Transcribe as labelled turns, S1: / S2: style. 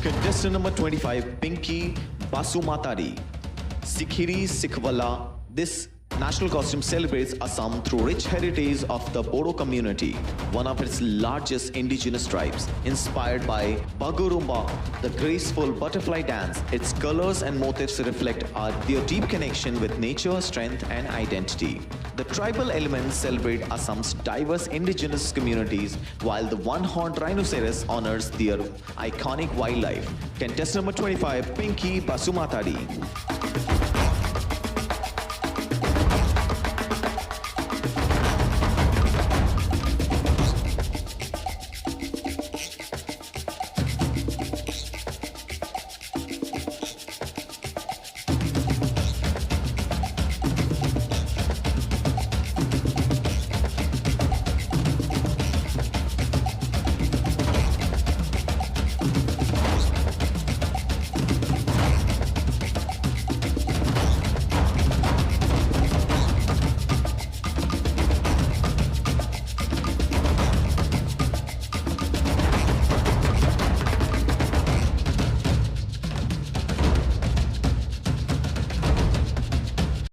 S1: Contestant number 25, Pinky Basumatary. Sikhiri Sikhwala. This national costume celebrates Assam through rich heritage of the Bodo community, one of its largest indigenous tribes. Inspired by Bagurumba, the graceful butterfly dance, its colors and motifs reflect their deep connection with nature, strength and identity. The tribal elements celebrate Assam's diverse indigenous communities, while the one-horned rhinoceros honors their iconic wildlife. Contestant number 25, Pinky Basumatary.